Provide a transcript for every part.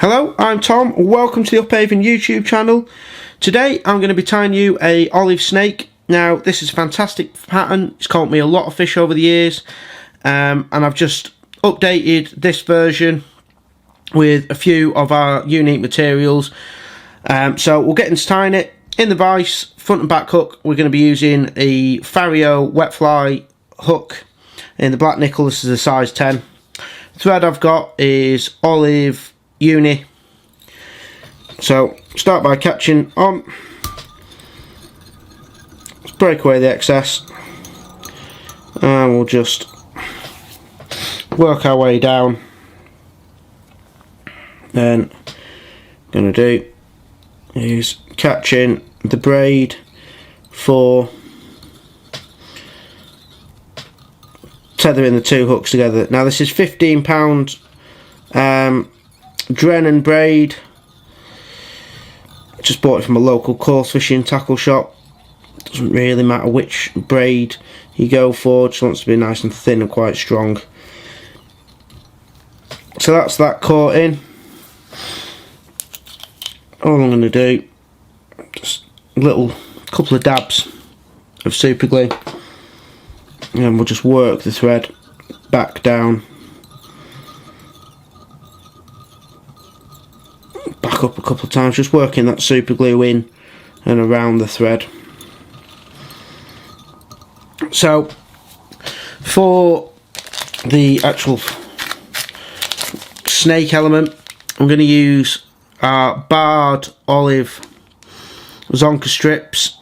Hello, I'm Tom. Welcome to the Uphaven YouTube channel. Today I'm going to be tying you a olive snake. Now this is a fantastic pattern. It's caught me a lot of fish over the years, and I've just updated this version with a few of our unique materials. So we'll get into tying it. In the vise, front and back hook, we're going to be using a Fario wet fly hook in the black nickel. This is a size 10. Thread I've got is olive uni. So start by catching on. Let's break away the excess, and we'll just work our way down. Then going to do is catching the braid for tethering the two hooks together. Now this is £15 Drennan braid. Just bought it from a local coarse fishing tackle shop. Doesn't really matter which braid you go for, just wants to be nice and thin and quite strong. So that's that caught in. All I'm going to do, just a couple of dabs of super glue, and we'll just work the thread back down, back up a couple of times, just working that super glue in and around the thread. So for the actual snake element, I'm going to use our barred olive zonker strips.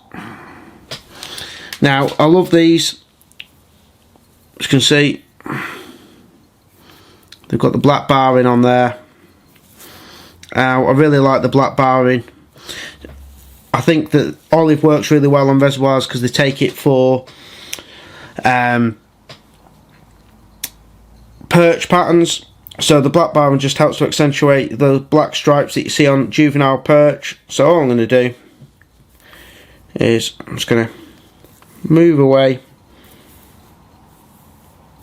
Now I love these. As you can see, they've got the black barring on there. I really like the black barring. I think that olive works really well on reservoirs because they take it for perch patterns. So the black barring just helps to accentuate the black stripes that you see on juvenile perch. So all I'm going to do is I'm just going to move away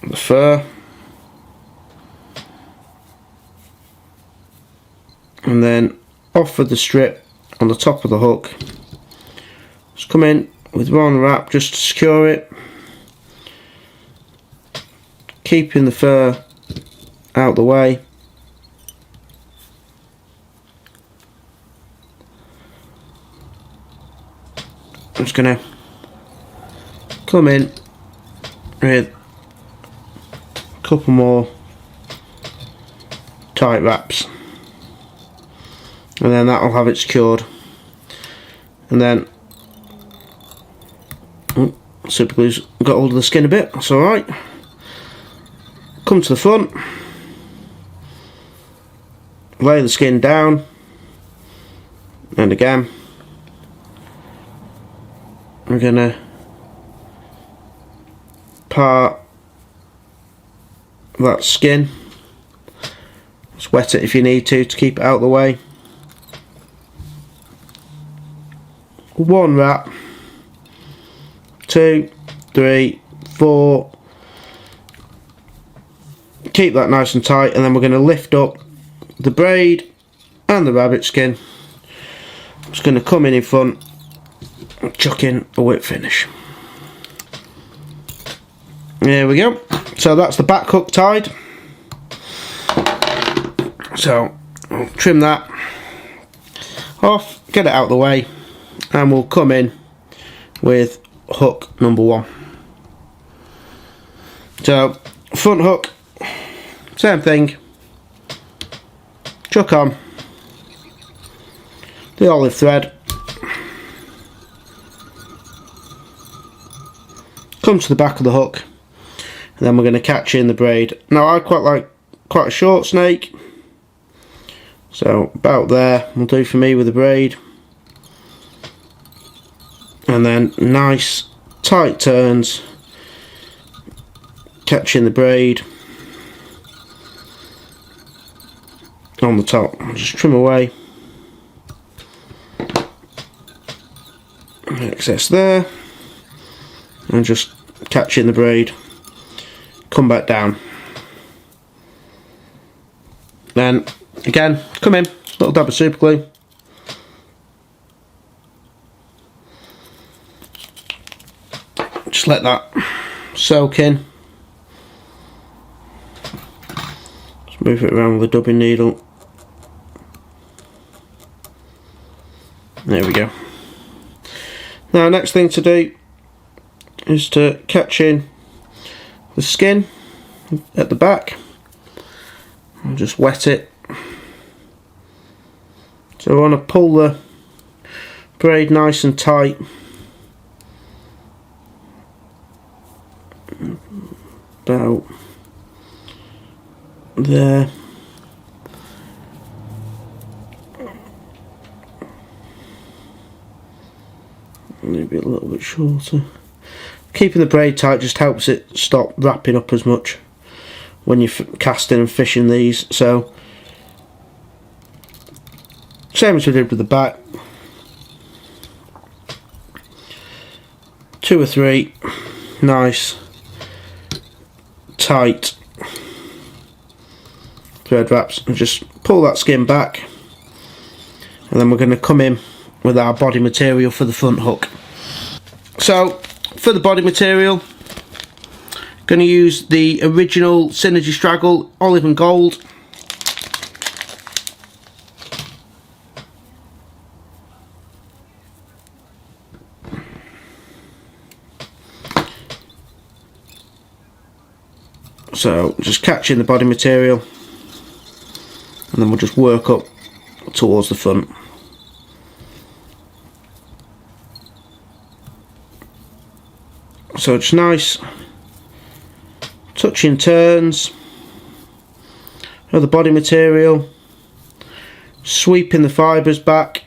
the fur, and then off with the strip on the top of the hook. Just come in with one wrap just to secure it, keeping the fur out the way. I'm just going to come in with a couple more tight wraps, and then that'll have it secured. And then super glue's got hold of the skin a bit, that's alright. Come to the front, lay the skin down, and again we're going to part that skin. Just wet it if you need to keep it out of the way. One wrap, 2, 3, 4. Keep that nice and tight, and then we're going to lift up the braid and the rabbit skin. I'm just going to come in front and chuck in a whip finish. There we go. So that's the back hook tied. So I'll trim that off, get it out of the way, and we'll come in with hook number 1. So front hook, same thing, chuck on the olive thread, come to the back of the hook, and then we're going to catch in the braid. Now I quite like quite a short snake, so about there will do for me with the braid, and then nice tight turns, catching the braid on the top. Just trim away excess there, and just catch in the braid, come back down. Then Again, come in, little dab of super glue. Just let that soak in. Just move it around with a dubbing needle. There we go. Now, next thing to do is to catch in the skin at the back and just wet it. So I want to pull the braid nice and tight. About there. Maybe a little bit shorter. Keeping the braid tight just helps it stop wrapping up as much when you're casting and fishing these. So same as we did with the back. 2 or 3 nice tight thread wraps, and just pull that skin back, and then we're going to come in with our body material for the front hook. So for the body material, going to use the original Synergy Straggle olive and gold. So just catching the body material, and then we'll just work up towards the front. So it's nice touching turns of the body material, sweeping the fibres back,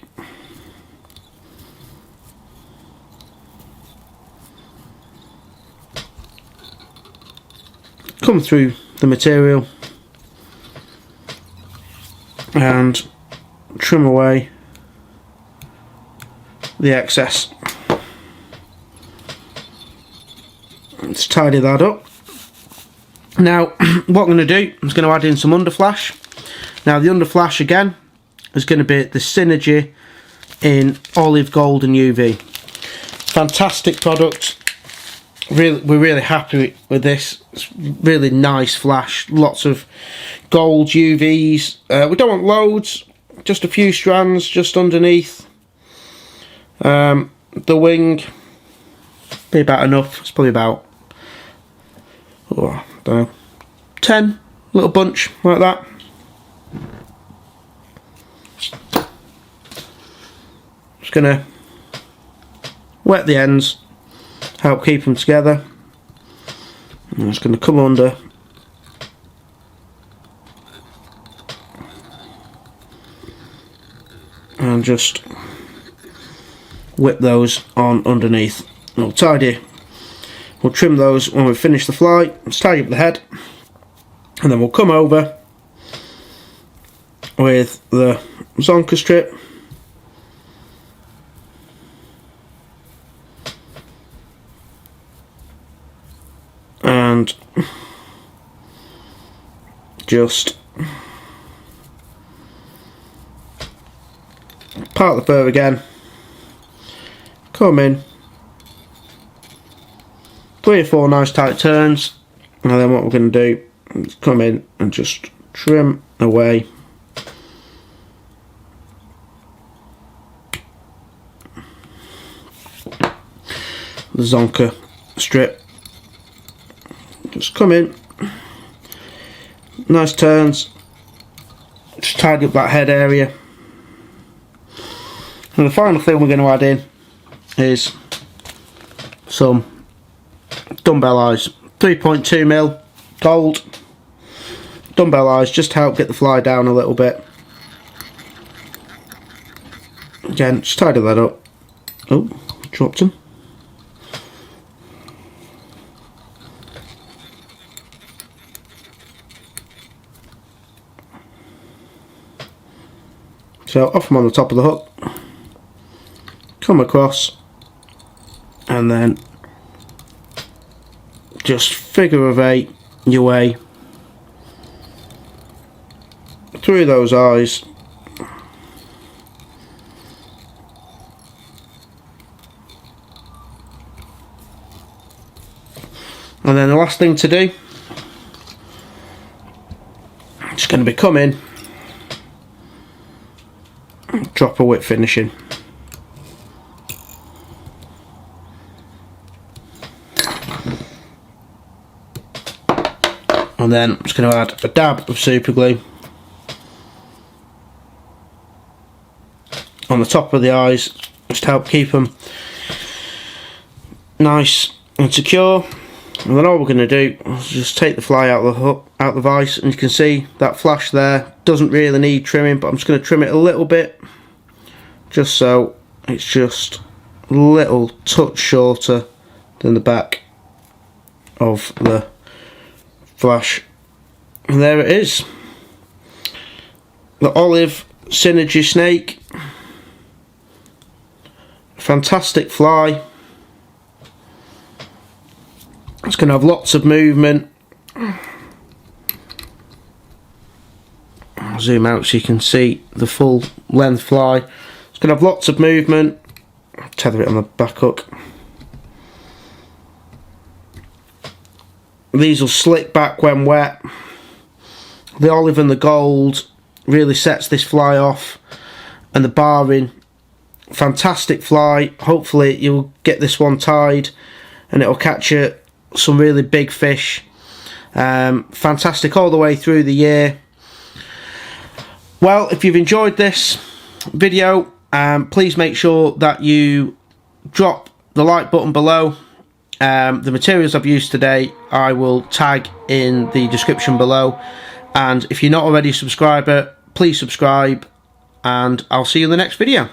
come through the material and trim away the excess. Let's tidy that up. Now what I'm going to do is going to add in some underflash. Now the underflash again is going to be the Synergy in olive gold and UV. Fantastic product. We're really happy with this. It's really nice flash, lots of gold UVs. We don't want loads, just a few strands just underneath the wing. Be about enough. It's probably about, oh, I don't know, 10, little bunch like that. Just gonna wet the ends, help keep them together. I'm just going to come under and just whip those on underneath. We'll tidy, we'll trim those when we finish the fly. Let's tidy up the head, and then we'll come over with the zonker strip and just part the fur again, come in, 3 or 4 nice tight turns, and then what we're going to do is come in and just trim away the zonker strip. Just come in, nice turns, just tidy up that head area. And the final thing we're going to add in is some dumbbell eyes, 3.2mm gold dumbbell eyes, just to help get the fly down a little bit. Again, just tidy that up. Oh, dropped them. So off them on the top of the hook, come across, and then just figure of 8 your way through those eyes. And then the last thing to do, just going to be come in, drop a whip finishing. And then I'm just going to add a dab of super glue on the top of the eyes, just to help keep them nice and secure. And then all we're going to do is just take the fly out of the hook, out the vise, and you can see that flash there doesn't really need trimming, but I'm just going to trim it a little bit, just so it's just a little touch shorter than the back of the flash. And there it is, the olive synergy snake. Fantastic fly. It's going to have lots of movement. I'll zoom out so you can see the full length fly. It's going to have lots of movement. I'll tether it on the back hook. These will slick back when wet. The olive and the gold really sets this fly off, and the barring, fantastic fly. Hopefully you'll get this one tied and it'll catch some really big fish. Fantastic all the way through the year. Well, if you've enjoyed this video, please make sure that you drop the like button below. The materials I've used today I will tag in the description below, and if you're not already a subscriber, please subscribe, and I'll see you in the next video.